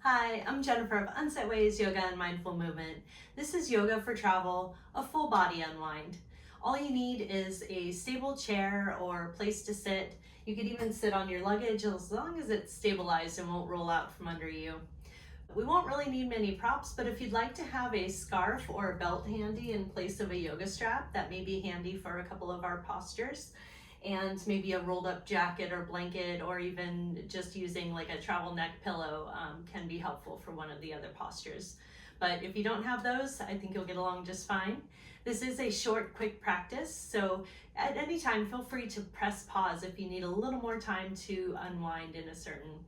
Hi, I'm Jennifer of Unset Ways Yoga and Mindful Movement. This is Yoga for Travel, a full body unwind. All you need is a stable chair or place to sit. You could even sit on your luggage as long as it's stabilized and won't roll out from under you. We won't really need many props, but if you'd like to have a scarf or a belt handy in place of a yoga strap, that may be handy for a couple of our postures. And maybe a rolled up jacket or blanket, or even just using like a travel neck pillow can be helpful for one of the other postures. But if you don't have those, I think you'll get along just fine. This is a short, quick practice, so at any time feel free to press pause if you need a little more time to unwind in a certain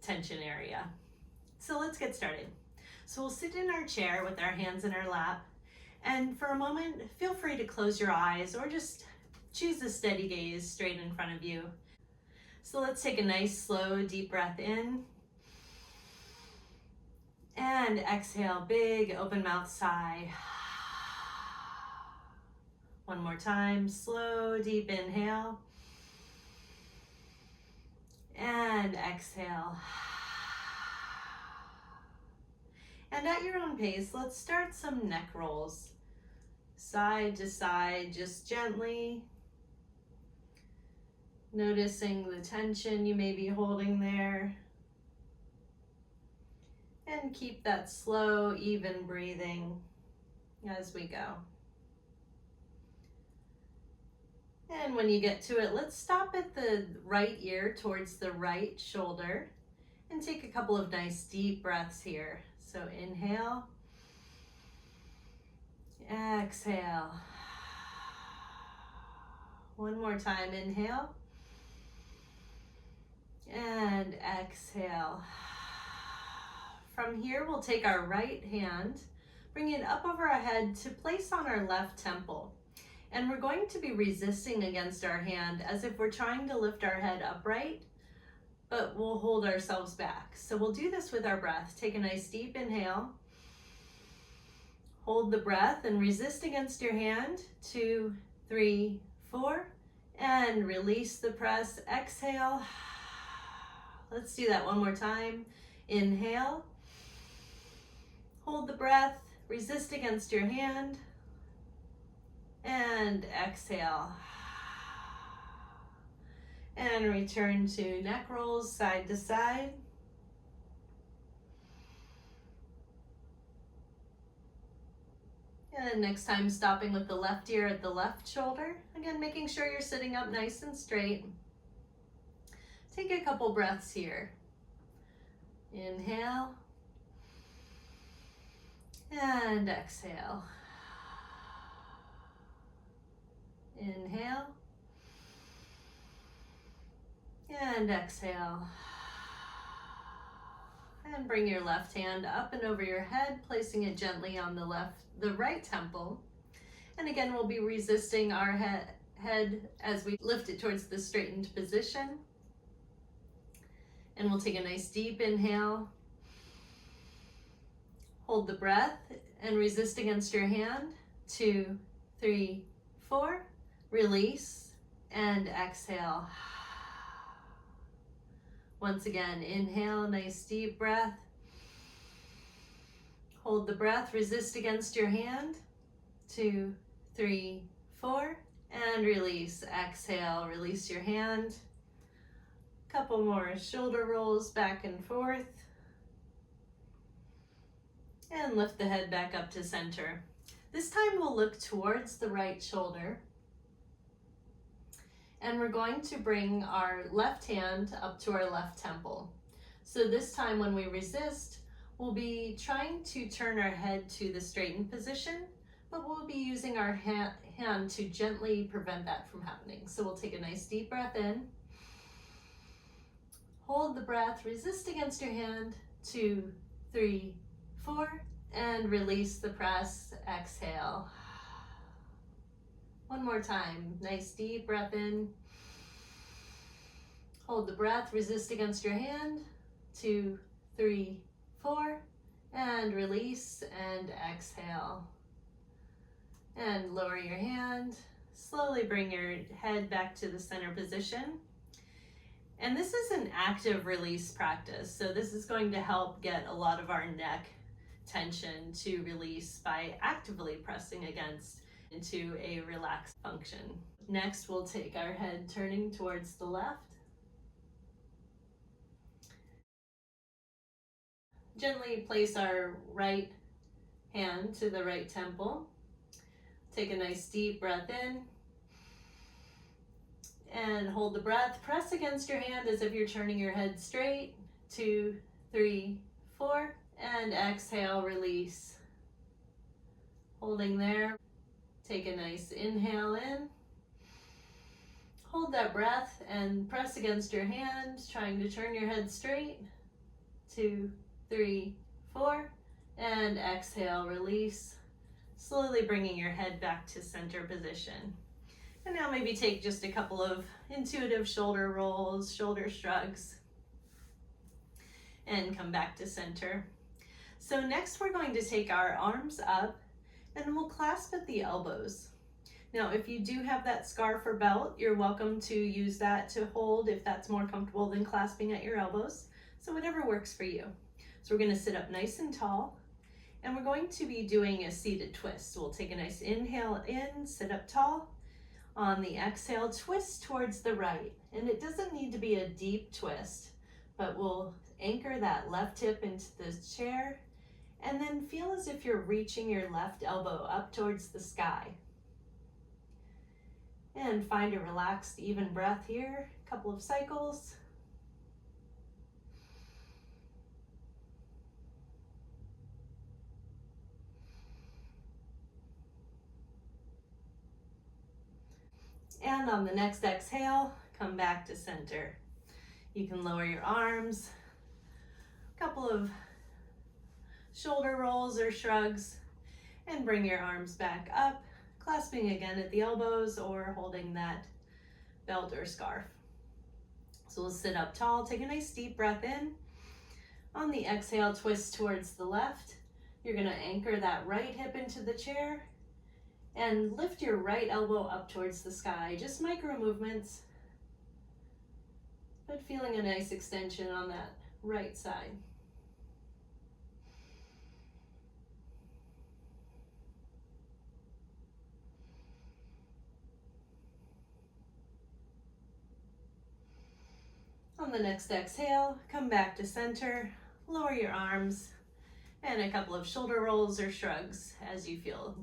tension area. So let's get started. So we'll sit in our chair with our hands in our lap, and for a moment feel free to close your eyes or just choose a steady gaze straight in front of you. So let's take a nice, slow, deep breath in. And exhale, big open mouth sigh. One more time, slow, deep inhale. And exhale. And at your own pace, let's start some neck rolls. Side to side, just gently. Noticing the tension you may be holding there. And keep that slow, even breathing as we go. And when you get to it, let's stop at the right ear towards the right shoulder and take a couple of nice deep breaths here. So inhale, exhale. One more time, inhale. And exhale. From here, we'll take our right hand, bring it up over our head to place on our left temple. And we're going to be resisting against our hand as if we're trying to lift our head upright, but we'll hold ourselves back. So we'll do this with our breath. Take a nice deep inhale. Hold the breath and resist against your hand. 2, 3, 4. And release the press. Exhale. Let's do that one more time. Inhale. Hold the breath. Resist against your hand. And exhale. And return to neck rolls side to side. And next time, stopping with the left ear at the left shoulder. Again, making sure you're sitting up nice and straight. Take a couple breaths here. Inhale. And exhale. Inhale. And exhale. And bring your left hand up and over your head, placing it gently on the right temple. And again, we'll be resisting our head as we lift it towards the straightened position. And we'll take a nice deep inhale. Hold the breath and resist against your hand. 2, 3, 4. Release and exhale. Once again, inhale, nice deep breath. Hold the breath, resist against your hand. 2, 3, 4. And release, exhale, release your hand. Couple more shoulder rolls back and forth. And lift the head back up to center. This time we'll look towards the right shoulder. And we're going to bring our left hand up to our left temple. So this time when we resist, we'll be trying to turn our head to the straightened position, but we'll be using our hand to gently prevent that from happening. So we'll take a nice deep breath in. Hold the breath, resist against your hand. 2, 3, 4, and release the press, exhale. One more time, nice deep breath in. Hold the breath, resist against your hand. 2, 3, 4, and release and exhale. And lower your hand, slowly bring your head back to the center position. And this is an active release practice. So this is going to help get a lot of our neck tension to release by actively pressing against into a relaxed function. Next, we'll take our head turning towards the left. Gently place our right hand to the right temple. Take a nice deep breath in and hold the breath. Press against your hand as if you're turning your head straight. 2, 3, 4, and exhale, release. Holding there. Take a nice inhale in. Hold that breath and press against your hand, trying to turn your head straight. 2, 3, 4, and exhale, release. Slowly bringing your head back to center position. And now maybe take just a couple of intuitive shoulder rolls, shoulder shrugs, and come back to center. So next we're going to take our arms up and we'll clasp at the elbows. Now, if you do have that scarf or belt, you're welcome to use that to hold if that's more comfortable than clasping at your elbows. So whatever works for you. So we're going to sit up nice and tall, and we're going to be doing a seated twist. So we'll take a nice inhale in, sit up tall. On the exhale, twist towards the right. And it doesn't need to be a deep twist, but we'll anchor that left hip into the chair, and then feel as if you're reaching your left elbow up towards the sky. And find a relaxed, even breath here, a couple of cycles. And on the next exhale, come back to center. You can lower your arms, a couple of shoulder rolls or shrugs, and bring your arms back up, clasping again at the elbows or holding that belt or scarf. So we'll sit up tall, take a nice deep breath in. On the exhale, twist towards the left. You're gonna anchor that right hip into the chair and lift your right elbow up towards the sky. Just micro movements, but feeling a nice extension on that right side. On the next exhale, come back to center, lower your arms, and a couple of shoulder rolls or shrugs as you feel.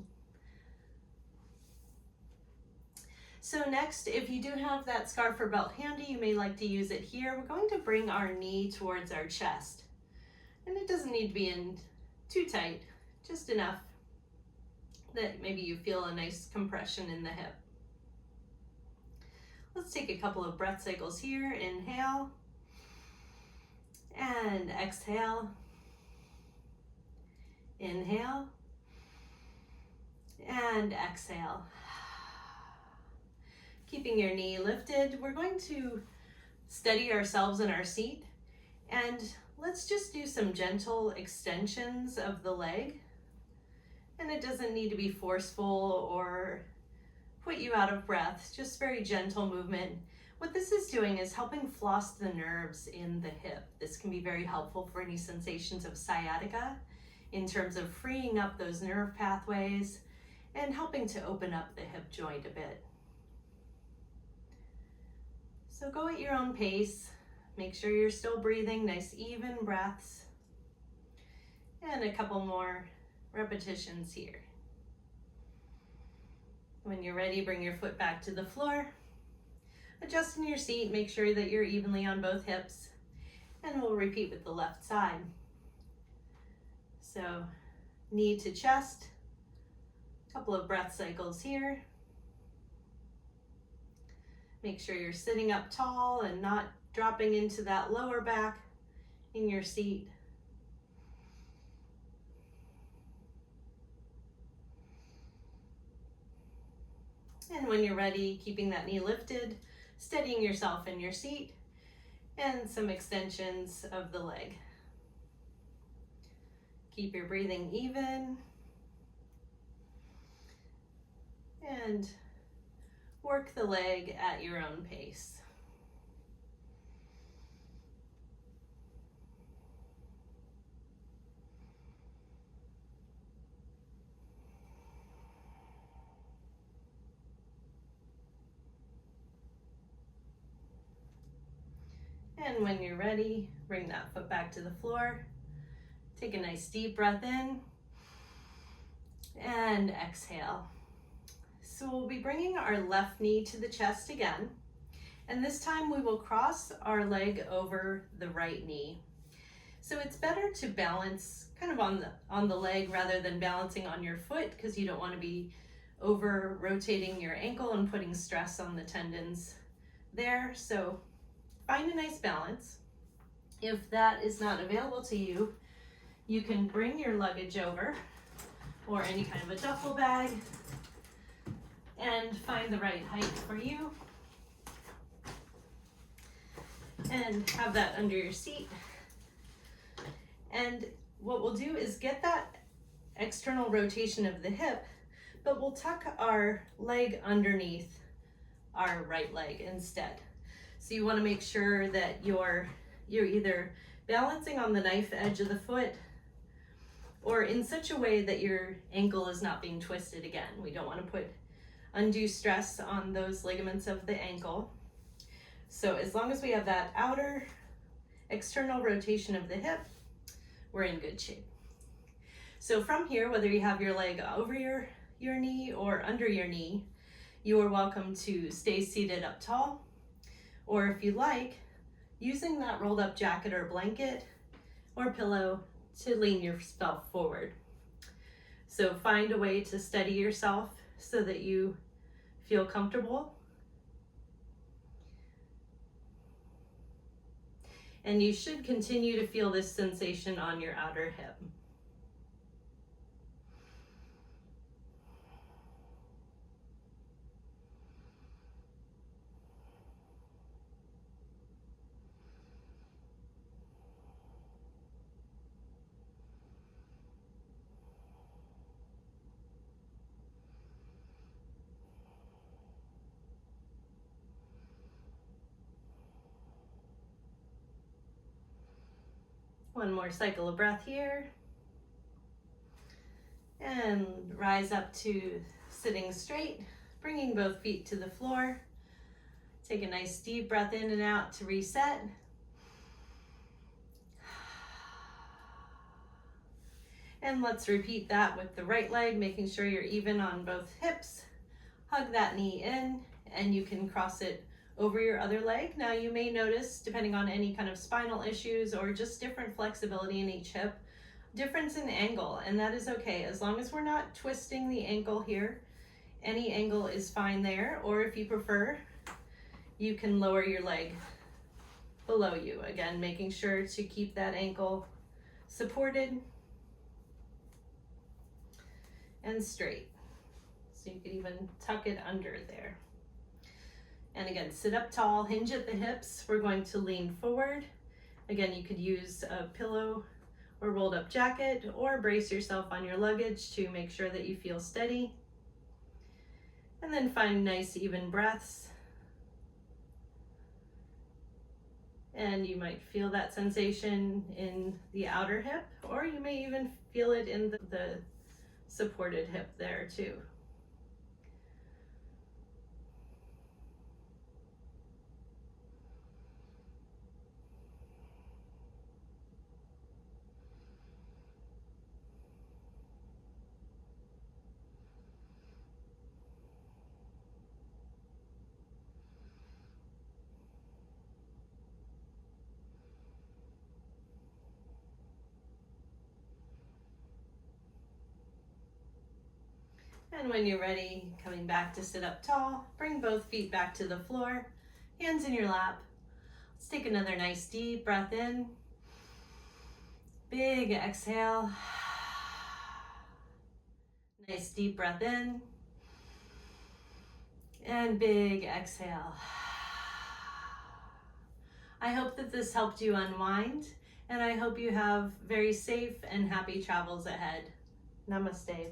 So next, if you do have that scarf or belt handy, you may like to use it here. We're going to bring our knee towards our chest. And it doesn't need to be in too tight, just enough that maybe you feel a nice compression in the hip. Let's take a couple of breath cycles here. Inhale and exhale. Inhale and exhale. Keeping your knee lifted, we're going to steady ourselves in our seat, and let's just do some gentle extensions of the leg. And it doesn't need to be forceful or put you out of breath, just very gentle movement. What this is doing is helping floss the nerves in the hip. This can be very helpful for any sensations of sciatica in terms of freeing up those nerve pathways and helping to open up the hip joint a bit. So go at your own pace. Make sure you're still breathing, nice even breaths. And a couple more repetitions here. When you're ready, bring your foot back to the floor. Adjust in your seat, make sure that you're evenly on both hips. And we'll repeat with the left side. So knee to chest, a couple of breath cycles here. Make sure you're sitting up tall and not dropping into that lower back in your seat. And when you're ready, keeping that knee lifted, steadying yourself in your seat, and some extensions of the leg. Keep your breathing even. And work the leg at your own pace. And when you're ready, bring that foot back to the floor. Take a nice deep breath in and exhale. So we'll be bringing our left knee to the chest again. And this time we will cross our leg over the right knee. So it's better to balance kind of on the leg rather than balancing on your foot, because you don't want to be over rotating your ankle and putting stress on the tendons there. So find a nice balance. If that is not available to you, you can bring your luggage over or any kind of a duffel bag and find the right height for you and have that under your seat. And what we'll do is get that external rotation of the hip, but we'll tuck our leg underneath our right leg instead. So you want to make sure that you're either balancing on the knife edge of the foot or in such a way that your ankle is not being twisted again. We don't want to put undue stress on those ligaments of the ankle. So as long as we have that outer external rotation of the hip, we're in good shape. So from here, whether you have your leg over your knee or under your knee, you are welcome to stay seated up tall, or if you like, using that rolled up jacket or blanket or pillow to lean yourself forward. So find a way to steady yourself so that you feel comfortable. And you should continue to feel this sensation on your outer hip. One more cycle of breath here. And rise up to sitting straight, bringing both feet to the floor. Take a nice deep breath in and out to reset. And let's repeat that with the right leg, making sure you're even on both hips. Hug that knee in, and you can cross it over your other leg. Now you may notice, depending on any kind of spinal issues or just different flexibility in each hip, difference in angle, and that is okay. As long as we're not twisting the ankle here, any angle is fine there. Or if you prefer, you can lower your leg below you. Again, making sure to keep that ankle supported and straight. So you could even tuck it under there. And again, sit up tall, hinge at the hips. We're going to lean forward. Again, you could use a pillow or rolled up jacket, or brace yourself on your luggage to make sure that you feel steady. And then find nice even breaths. And you might feel that sensation in the outer hip, or you may even feel it in the supported hip there too. And when you're ready, coming back to sit up tall, bring both feet back to the floor, hands in your lap. Let's take another nice deep breath in. Big exhale. Nice deep breath in. And big exhale. I hope that this helped you unwind, and I hope you have very safe and happy travels ahead. Namaste.